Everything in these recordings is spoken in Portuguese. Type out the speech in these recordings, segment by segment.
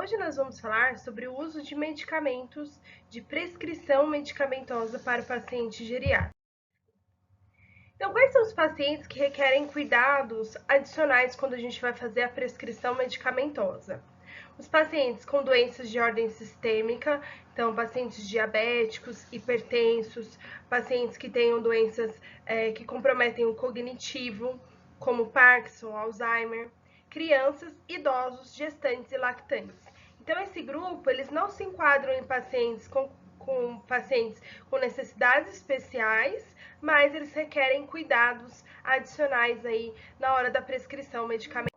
hoje nós vamos falar sobre o uso de medicamentos de prescrição medicamentosa para o paciente geriátrico. Então, quais são os pacientes que requerem cuidados adicionais quando a gente vai fazer a prescrição medicamentosa? Os pacientes com doenças de ordem sistêmica, então pacientes diabéticos, hipertensos, pacientes que tenham doenças que comprometem o cognitivo, como Parkinson, Alzheimer, crianças, idosos, gestantes e lactantes. Então, esse grupo, eles não se enquadram em pacientes com pacientes com necessidades especiais, mas eles requerem cuidados adicionais aí na hora da prescrição medicamentosa.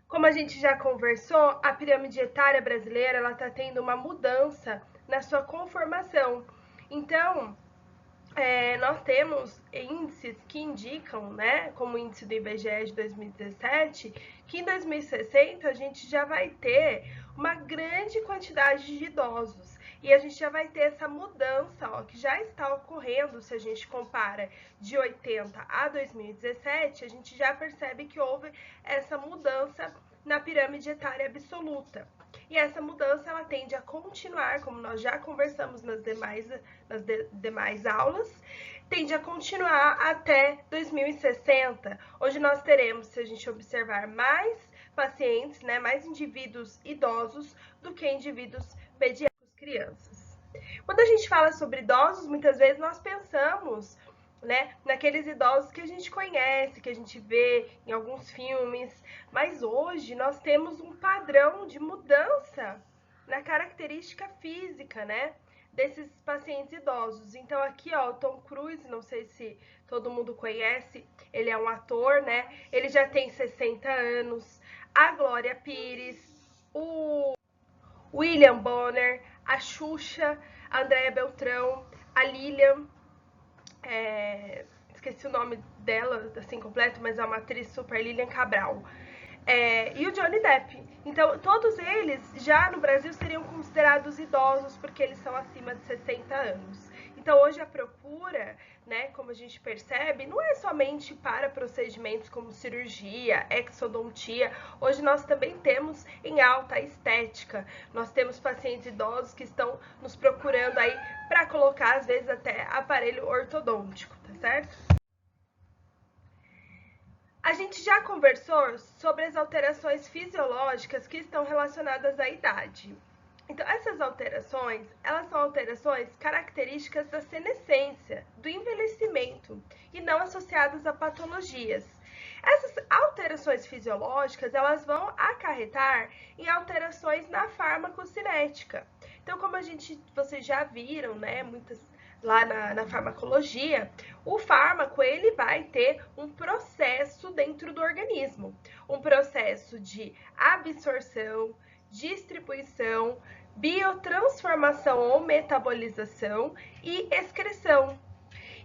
Como a gente já conversou, a pirâmide etária brasileira ela está tendo uma mudança na sua conformação. Então, nós temos índices que indicam, né, como o índice do IBGE de 2017, que em 2060 a gente já vai ter uma grande quantidade de idosos. E a gente já vai ter essa mudança, ó, que já está ocorrendo, se a gente compara de 80 a 2017, a gente já percebe que houve essa mudança na pirâmide etária absoluta. E essa mudança ela tende a continuar, como nós já conversamos nas demais aulas, tende a continuar até 2060, onde nós teremos, se a gente observar, mais pacientes, né, mais indivíduos idosos do que indivíduos pediátricos, crianças. Quando a gente fala sobre idosos, muitas vezes nós pensamos, né, naqueles idosos que a gente conhece, que a gente vê em alguns filmes, mas hoje nós temos um padrão de mudança na característica física, né, desses pacientes idosos. Então aqui, ó, o Tom Cruise, não sei se todo mundo conhece, ele é um ator, né, ele já tem 60 anos, a Glória Pires, o William Bonner, a Xuxa, a Andréa Beltrão, a Lilian, esqueci o nome dela, assim, completo, mas é uma atriz super, Lilian Cabral. E o Johnny Depp. Então, todos eles, já no Brasil, seriam considerados idosos, porque eles são acima de 60 anos. Então, hoje a procura, né, como a gente percebe, não é somente para procedimentos como cirurgia, exodontia. Hoje nós também temos em alta a estética. Nós temos pacientes idosos que estão nos procurando aí para colocar, às vezes, até aparelho ortodôntico, tá certo? A gente já conversou sobre as alterações fisiológicas que estão relacionadas à idade. Então, essas alterações, elas são alterações características da senescência, do envelhecimento, e não associadas a patologias. Essas alterações fisiológicas, elas vão acarretar em alterações na farmacocinética. Então, como vocês já viram, né, lá na farmacologia, o fármaco ele vai ter um processo dentro do organismo, um processo de absorção, distribuição, biotransformação ou metabolização e excreção.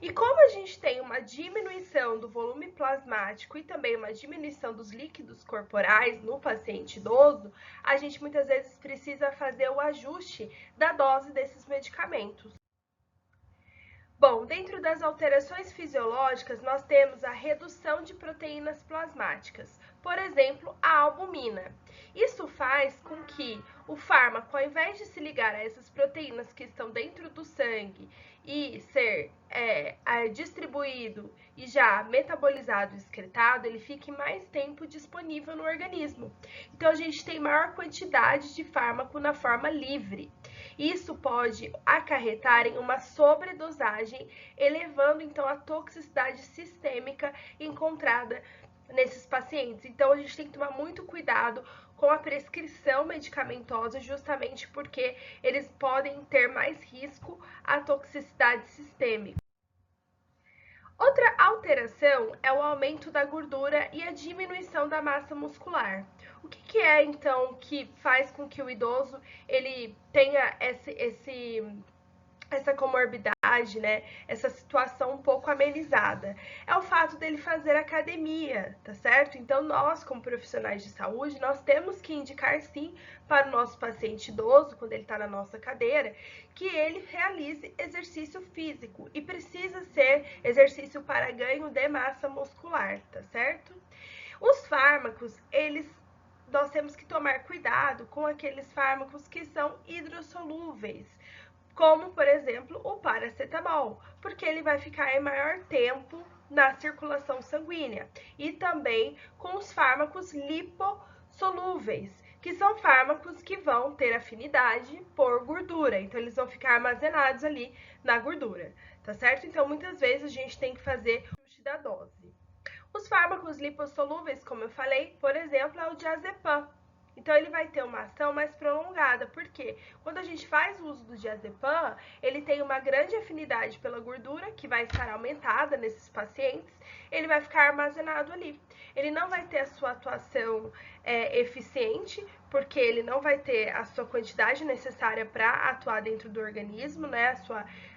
E como a gente tem uma diminuição do volume plasmático e também uma diminuição dos líquidos corporais no paciente idoso, a gente muitas vezes precisa fazer o ajuste da dose desses medicamentos. Bom, dentro das alterações fisiológicas, nós temos a redução de proteínas plasmáticas, por exemplo, a albumina. Isso faz com que o fármaco, ao invés de se ligar a essas proteínas que estão dentro do sangue e ser distribuído e já metabolizado e excretado, ele fique mais tempo disponível no organismo. Então, a gente tem maior quantidade de fármaco na forma livre. Isso pode acarretar em uma sobredosagem, elevando então a toxicidade sistêmica encontrada nesses pacientes. Então, a gente tem que tomar muito cuidado com a prescrição medicamentosa, justamente porque eles podem ter mais risco à toxicidade sistêmica. Outra alteração é o aumento da gordura e a diminuição da massa muscular. O que é, então, que faz com que o idoso ele tenha essa comorbidade, né? Essa situação um pouco amenizada? É o fato dele fazer academia, tá certo? Então, nós, como profissionais de saúde, nós temos que indicar sim para o nosso paciente idoso, quando ele está na nossa cadeira, que ele realize exercício físico e precisa ser exercício para ganho de massa muscular, tá certo? Os fármacos, eles nós temos que tomar cuidado com aqueles fármacos que são hidrossolúveis, como, por exemplo, o paracetamol, porque ele vai ficar em maior tempo na circulação sanguínea, e também com os fármacos lipossolúveis, que são fármacos que vão ter afinidade por gordura, então eles vão ficar armazenados ali na gordura, tá certo? Então, muitas vezes a gente tem que fazer o ajuste da dose. Os fármacos lipossolúveis, como eu falei, por exemplo, é o diazepam. Então, ele vai ter uma ação mais prolongada, porque quando a gente faz o uso do diazepam, ele tem uma grande afinidade pela gordura, que vai estar aumentada nesses pacientes, ele vai ficar armazenado ali. Ele não vai ter a sua atuação eficiente, porque ele não vai ter a sua quantidade necessária para atuar dentro do organismo, né?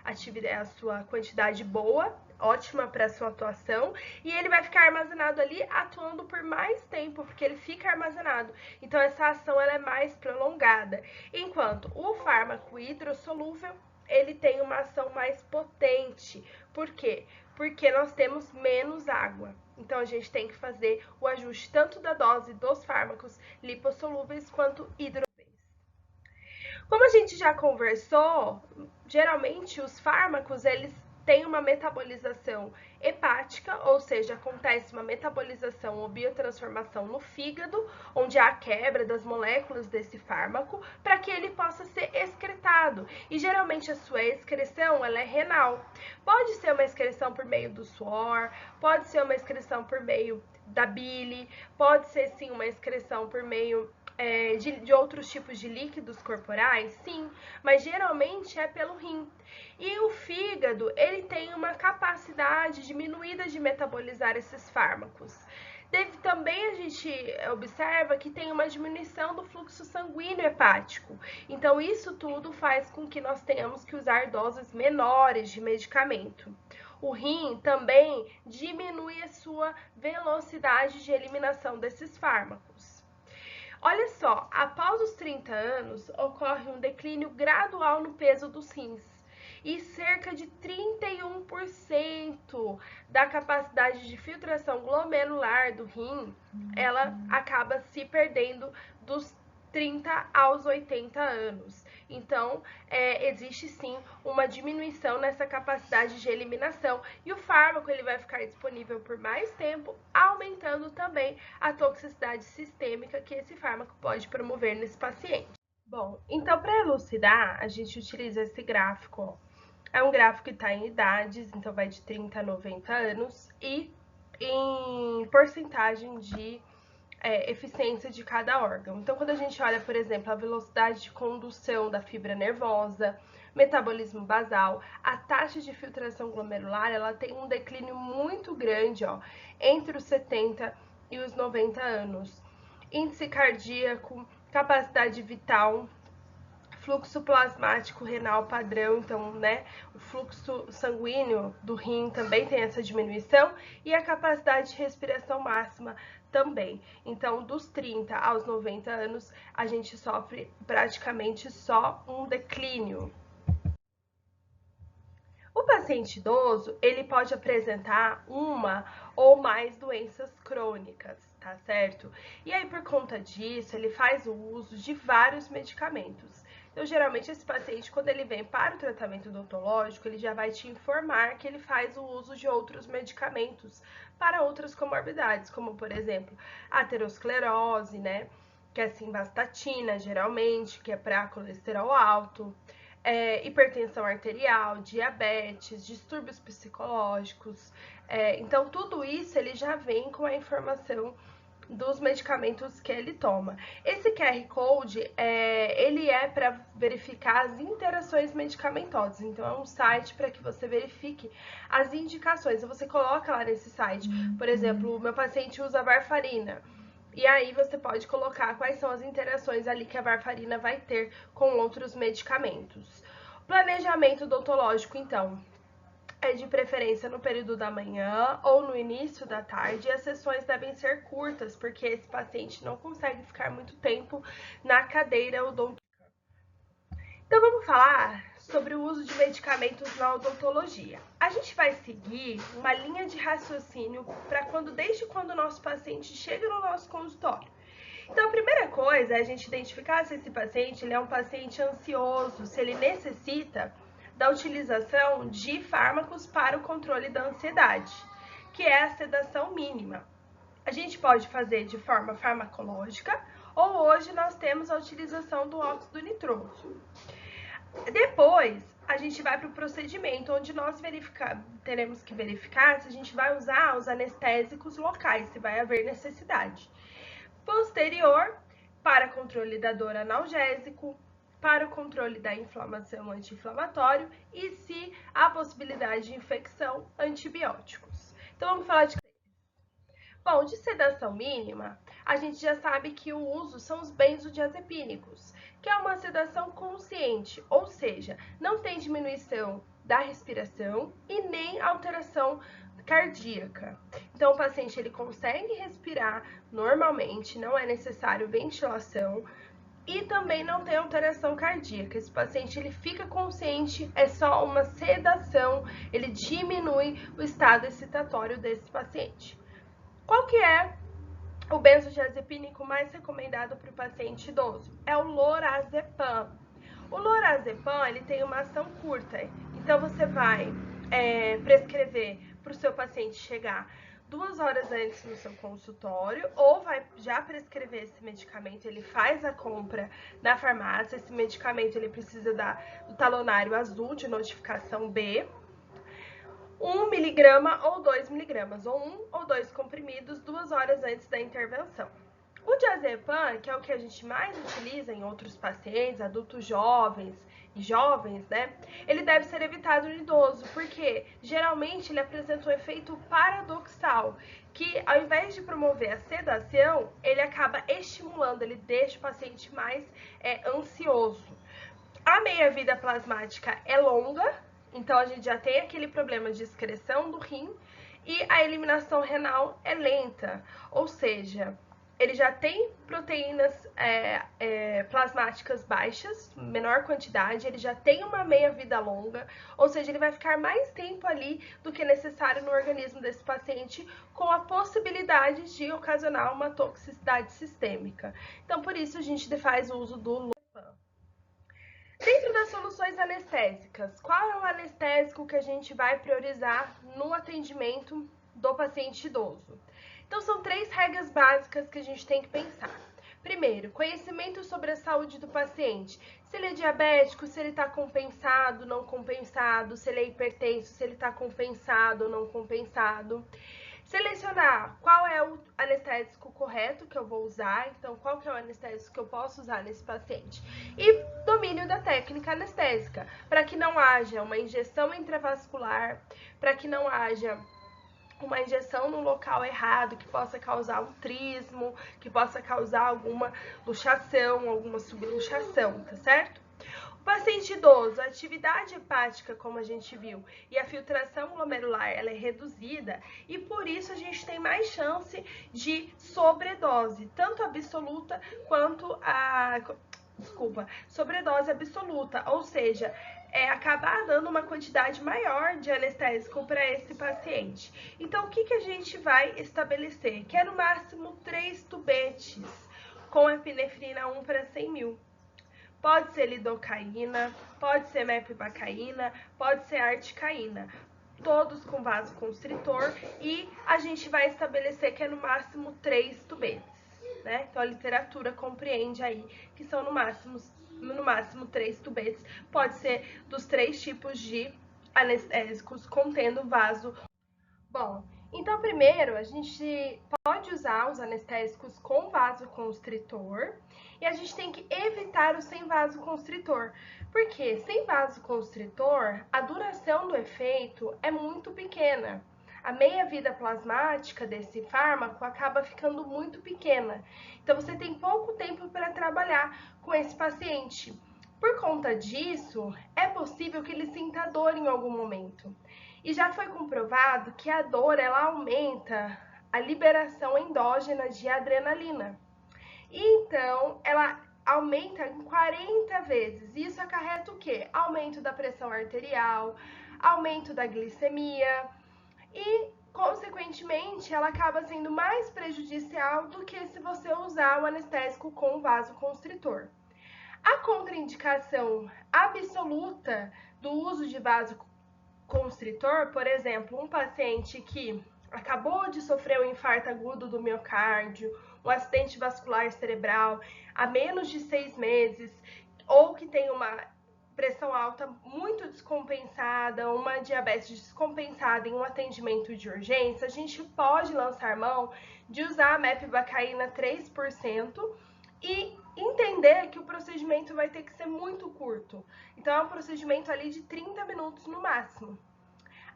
A sua quantidade boa, ótima para a sua atuação, e ele vai ficar armazenado ali, atuando por mais tempo, porque ele fica armazenado. Então, essa ação ela é mais prolongada. Enquanto o fármaco hidrossolúvel, ele tem uma ação mais potente. Por quê? Porque nós temos menos água. Então, a gente tem que fazer o ajuste tanto da dose dos fármacos lipossolúveis quanto hidrossolúveis. Como a gente já conversou, geralmente os fármacos, eles têm uma metabolização hepática, ou seja, acontece uma metabolização ou biotransformação no fígado, onde há a quebra das moléculas desse fármaco, para que ele possa ser excretado. E geralmente a sua excreção ela é renal. Pode ser uma excreção por meio do suor, pode ser uma excreção por meio da bile, pode ser sim uma excreção por meio de outros tipos de líquidos corporais, sim, mas geralmente é pelo rim. E o fígado, ele tem uma capacidade diminuída de metabolizar esses fármacos. Também a gente observa que tem uma diminuição do fluxo sanguíneo hepático. Então, isso tudo faz com que nós tenhamos que usar doses menores de medicamento. O rim também diminui a sua velocidade de eliminação desses fármacos. Olha só, após os 30 anos, ocorre um declínio gradual no peso dos rins e cerca de 31% da capacidade de filtração glomerular do rim, ela acaba se perdendo dos 30 aos 80 anos. Então, existe sim uma diminuição nessa capacidade de eliminação e o fármaco ele vai ficar disponível por mais tempo, aumentando também a toxicidade sistêmica que esse fármaco pode promover nesse paciente. Bom, então para elucidar, a gente utiliza esse gráfico, ó. É um gráfico que está em idades, então vai de 30 a 90 anos e em porcentagem de eficiência de cada órgão. Então, quando a gente olha, por exemplo, a velocidade de condução da fibra nervosa, metabolismo basal, a taxa de filtração glomerular, ela tem um declínio muito grande, ó, entre os 70 e os 90 anos. Índice cardíaco, capacidade vital, fluxo plasmático renal padrão, então, né, o fluxo sanguíneo do rim também tem essa diminuição e a capacidade de respiração máxima também. Então, dos 30 aos 90 anos, a gente sofre praticamente só um declínio. O paciente idoso, ele pode apresentar uma ou mais doenças crônicas, tá certo? E aí, por conta disso, ele faz o uso de vários medicamentos. Então, geralmente, esse paciente, quando ele vem para o tratamento odontológico, ele já vai te informar que ele faz o uso de outros medicamentos para outras comorbidades, como, por exemplo, aterosclerose, né? Que é simvastatina, geralmente, que é para colesterol alto, hipertensão arterial, diabetes, distúrbios psicológicos. Então, tudo isso ele já vem com a informação dos medicamentos que ele toma. Esse QR Code, ele é para verificar as interações medicamentosas. Então, é um site para que você verifique as indicações. Então, você coloca lá nesse site, por exemplo, o meu paciente usa varfarina. E aí você pode colocar quais são as interações ali que a varfarina vai ter com outros medicamentos. Planejamento odontológico, então, é de preferência no período da manhã ou no início da tarde, e as sessões devem ser curtas, porque esse paciente não consegue ficar muito tempo na cadeira odontológica. Então, vamos falar sobre o uso de medicamentos na odontologia. A gente vai seguir uma linha de raciocínio para desde quando o nosso paciente chega no nosso consultório. Então, a primeira coisa é a gente identificar se esse paciente ele é um paciente ansioso, se ele necessita da utilização de fármacos para o controle da ansiedade, que é a sedação mínima. A gente pode fazer de forma farmacológica ou hoje nós temos a utilização do óxido nitroso. Depois, a gente vai para o procedimento, onde nós teremos que verificar se a gente vai usar os anestésicos locais, se vai haver necessidade. Posterior, para controle da dor analgésico, para o controle da inflamação anti-inflamatório e, se há possibilidade de infecção, antibióticos. Então, vamos falar de... Bom, de sedação mínima, a gente já sabe que o uso são os benzodiazepínicos, que é uma sedação consciente, ou seja, não tem diminuição da respiração e nem alteração cardíaca. Então, o paciente ele consegue respirar normalmente, não é necessário ventilação e também não tem alteração cardíaca. Esse paciente ele fica consciente, é só uma sedação, ele diminui o estado excitatório desse paciente. Qual que é o benzodiazepínico mais recomendado para o paciente idoso? É o lorazepam. O lorazepam ele tem uma ação curta, então você vai prescrever para o seu paciente chegar 2 horas antes no seu consultório, ou vai já prescrever esse medicamento, ele faz a compra na farmácia. Esse medicamento ele precisa do talonário azul de notificação B, 1 miligrama ou 2 miligramas, ou 1 ou 2 comprimidos 2 horas antes da intervenção. O diazepam, que é o que a gente mais utiliza em outros pacientes, adultos jovens e jovens, né? Ele deve ser evitado no idoso, porque geralmente ele apresenta um efeito paradoxal, que ao invés de promover a sedação, ele acaba estimulando, ele deixa o paciente mais ansioso. A meia-vida plasmática é longa, então a gente já tem aquele problema de excreção do rim, e a eliminação renal é lenta, ou seja, ele já tem proteínas plasmáticas baixas, menor quantidade, ele já tem uma meia-vida longa, ou seja, ele vai ficar mais tempo ali do que necessário no organismo desse paciente, com a possibilidade de ocasionar uma toxicidade sistêmica. Então, por isso, a gente faz o uso do lorazepam. Dentro das soluções anestésicas, qual é o anestésico que a gente vai priorizar no atendimento do paciente idoso? Então, são 3 regras básicas que a gente tem que pensar. Primeiro, conhecimento sobre a saúde do paciente. Se ele é diabético, se ele está compensado, não compensado, se ele é hipertenso, se ele está compensado ou não compensado. Selecionar qual é o anestésico correto que eu vou usar, então qual que é o anestésico que eu posso usar nesse paciente. E domínio da técnica anestésica, para que não haja uma injeção intravascular, para que não haja uma injeção no local errado, que possa causar um trismo, que possa causar alguma luxação, alguma subluxação, tá certo? O paciente idoso, a atividade hepática, como a gente viu, e a filtração glomerular, ela é reduzida, e por isso a gente tem mais chance de sobredose, tanto absoluta quanto sobredose absoluta, ou seja, acabar dando uma quantidade maior de anestésico para esse paciente. Então, o que a gente vai estabelecer? Que é no máximo 3 tubetes com epinefrina 1 para 100 mil. Pode ser lidocaína, pode ser mepivacaína, pode ser articaína, todos com vasoconstritor, e a gente vai estabelecer que é no máximo 3 tubetes, né? Então a literatura compreende aí que são no máximo 3 tubetes, pode ser dos 3 tipos de anestésicos contendo vaso. Bom, então primeiro a gente pode usar os anestésicos com vasoconstritor e a gente tem que evitar o sem vasoconstritor, porque sem vasoconstritor a duração do efeito é muito pequena. A meia-vida plasmática desse fármaco acaba ficando muito pequena, então você tem pouco tempo para trabalhar com esse paciente. Por conta disso, é possível que ele sinta dor em algum momento. E já foi comprovado que a dor ela aumenta a liberação endógena de adrenalina. E então, ela aumenta em 40 vezes. Isso acarreta o quê? Aumento da pressão arterial, aumento da glicemia. E consequentemente, ela acaba sendo mais prejudicial do que se você usar o anestésico com vasoconstritor. A contraindicação absoluta do uso de vasoconstritor, por exemplo, um paciente que acabou de sofrer um infarto agudo do miocárdio, um acidente vascular cerebral há menos de 6 meses, ou que tem uma pressão alta muito descompensada, uma diabetes descompensada em um atendimento de urgência, a gente pode lançar mão de usar a mepivacaína 3% e entender que o procedimento vai ter que ser muito curto. Então, é um procedimento ali de 30 minutos no máximo.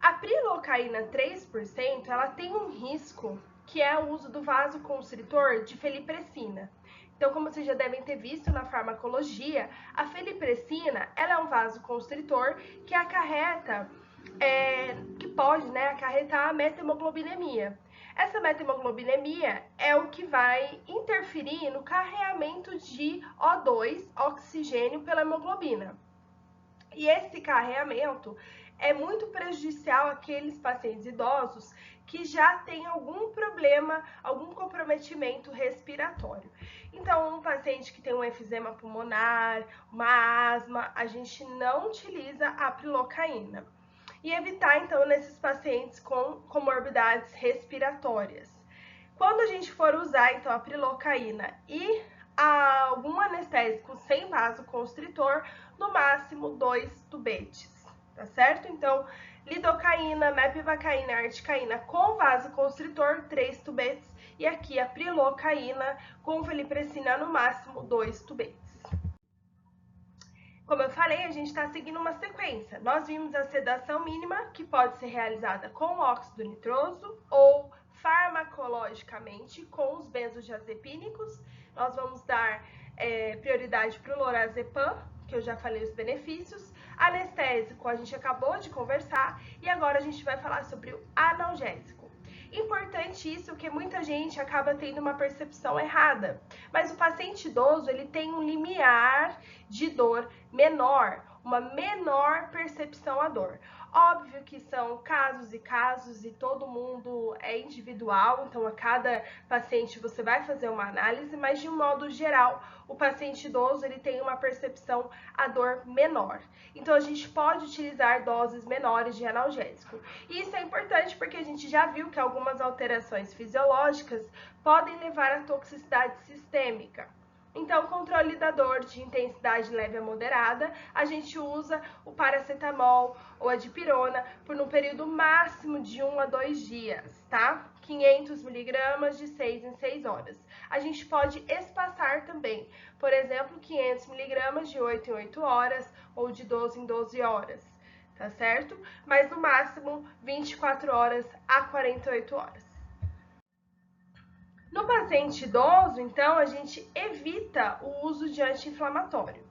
A prilocaína 3%, ela tem um risco, que é o uso do vasoconstritor de felipressina. Então, como vocês já devem ter visto na farmacologia, a felipressina, ela é um vasoconstritor que acarreta, que pode, acarretar a metemoglobinemia. Essa metemoglobinemia é o que vai interferir no carreamento de O2, oxigênio, pela hemoglobina. E esse carreamento é muito prejudicial àqueles pacientes idosos que já têm algum problema, algum comprometimento respiratório. Então, um paciente que tem um efizema pulmonar, uma asma, a gente não utiliza a prilocaína. E evitar, então, nesses pacientes com comorbidades respiratórias. Quando a gente for usar, então, a prilocaína e algum anestésico sem vasoconstritor, no máximo 2 tubetes, tá certo? Então, lidocaína, mepivacaína, articaína com vasoconstritor, 3 tubetes, e aqui a prilocaína com felipressina, no máximo 2 tubetes. Como eu falei, a gente está seguindo uma sequência. Nós vimos a sedação mínima, que pode ser realizada com óxido nitroso ou farmacologicamente com os benzodiazepínicos. Nós vamos dar prioridade para o lorazepam, que eu já falei os benefícios. Anestésico, a gente acabou de conversar, e agora a gente vai falar sobre o analgésico. Importante isso, porque muita gente acaba tendo uma percepção errada, mas o paciente idoso, ele tem um limiar de dor menor, uma menor percepção à dor. Óbvio que são casos e casos e todo mundo é individual, então a cada paciente você vai fazer uma análise, mas de um modo geral, o paciente idoso ele tem uma percepção à dor menor. Então a gente pode utilizar doses menores de analgésico. E isso é importante porque a gente já viu que algumas alterações fisiológicas podem levar à toxicidade sistêmica. Então, controle da dor de intensidade leve a moderada, a gente usa o paracetamol ou a dipirona por um período máximo de 1 a 2 dias, tá? 500 miligramas de 6 em 6 horas. A gente pode espaçar também, por exemplo, 500 miligramas de 8 em 8 horas ou de 12 em 12 horas, tá certo? Mas no máximo 24 horas a 48 horas. No paciente idoso, então, a gente evita o uso de anti-inflamatório,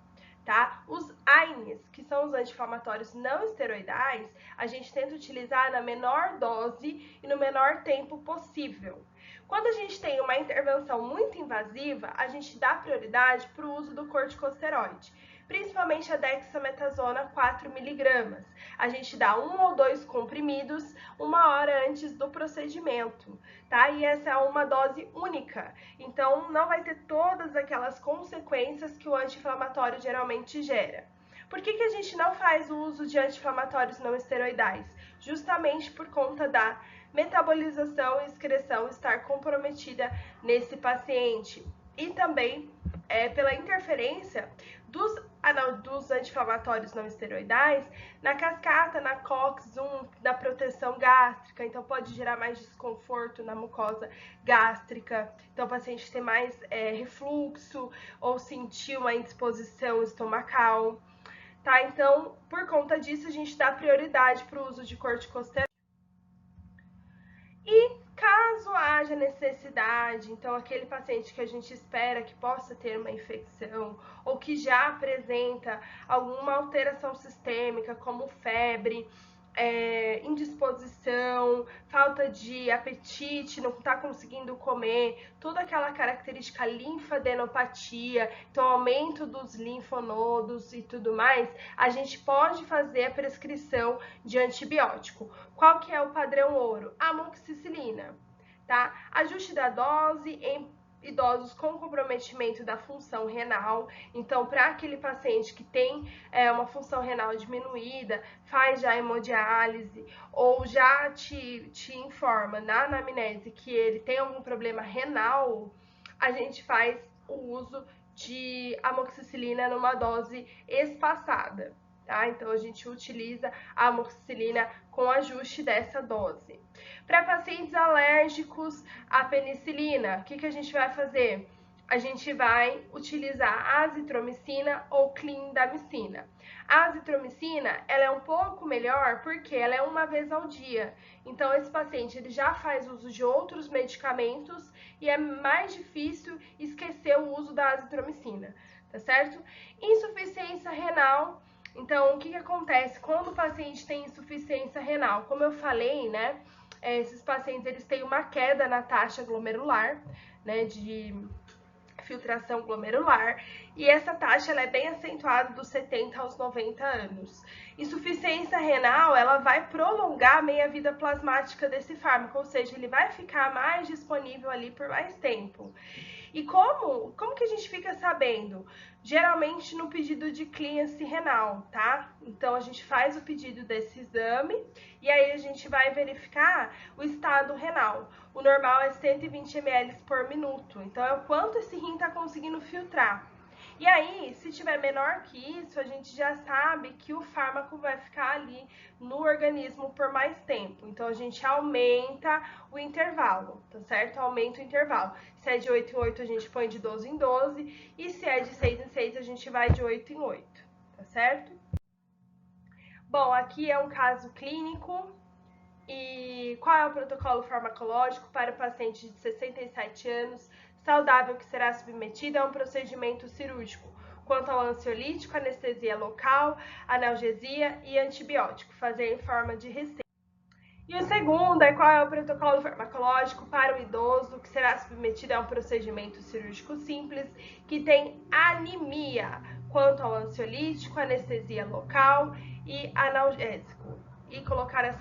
tá? Os AINES, que são os anti-inflamatórios não esteroidais, a gente tenta utilizar na menor dose e no menor tempo possível. Quando a gente tem uma intervenção muito invasiva, a gente dá prioridade para o uso do corticosteroide, principalmente a dexametasona 4 mg. A gente dá 1 ou 2 comprimidos 1 hora antes do procedimento, tá? E essa é uma dose única, então não vai ter todas aquelas consequências que o anti-inflamatório geralmente gera. Por que a gente não faz o uso de anti-inflamatórios não esteroidais? Justamente por conta da metabolização e excreção estar comprometida nesse paciente. E também pela interferência dos anti-inflamatórios não esteroidais na cascata, na COX-1, na proteção gástrica, então pode gerar mais desconforto na mucosa gástrica, então o paciente tem mais refluxo ou sentir uma indisposição estomacal, tá? Então, por conta disso, a gente dá prioridade para o uso de corticosteroides. E caso haja necessidade, então aquele paciente que a gente espera que possa ter uma infecção ou que já apresenta alguma alteração sistêmica, como febre, indisposição, falta de apetite, não está conseguindo comer, toda aquela característica linfadenopatia, então aumento dos linfonodos e tudo mais, a gente pode fazer a prescrição de antibiótico. Qual que é o padrão ouro? Amoxicilina, tá? Ajuste da dose em idosos com comprometimento da função renal. Então, para aquele paciente que tem uma função renal diminuída, faz já hemodiálise ou já te informa na anamnese que ele tem algum problema renal, a gente faz o uso de amoxicilina numa dose espaçada. Tá? Então, a gente utiliza a amoxicilina com ajuste dessa dose. Para pacientes alérgicos à penicilina, o que a gente vai fazer? A gente vai utilizar azitromicina ou clindamicina. A azitromicina, ela é um pouco melhor porque ela é uma vez ao dia. Então, esse paciente ele já faz uso de outros medicamentos e é mais difícil esquecer o uso da azitromicina, tá certo? Insuficiência renal. Então, o que acontece quando o paciente tem insuficiência renal? Como eu falei, né, esses pacientes eles têm uma queda na taxa glomerular, né, de filtração glomerular, e essa taxa ela é bem acentuada dos 70 aos 90 anos. Insuficiência renal, ela vai prolongar a meia-vida plasmática desse fármaco, ou seja, ele vai ficar mais disponível ali por mais tempo. E como que a gente fica sabendo? Geralmente no pedido de clearance renal, tá? Então a gente faz o pedido desse exame e aí a gente vai verificar o estado renal. O normal é 120 ml por minuto, então é o quanto esse rim está conseguindo filtrar. E aí, se tiver menor que isso, a gente já sabe que o fármaco vai ficar ali no organismo por mais tempo. Então, a gente aumenta o intervalo, tá certo? Aumenta o intervalo. Se é de 8 em 8, a gente põe de 12 em 12. E se é de 6 em 6, a gente vai de 8 em 8, tá certo? Bom, aqui é um caso clínico. E qual é o protocolo farmacológico para o paciente de 67 anos saudável que será submetido a um procedimento cirúrgico? Quanto ao ansiolítico, anestesia local, analgesia e antibiótico, fazer em forma de receita. E o segundo é qual é o protocolo farmacológico para o idoso que será submetido a um procedimento cirúrgico simples que tem anemia, quanto ao ansiolítico, anestesia local e analgésico. E colocar a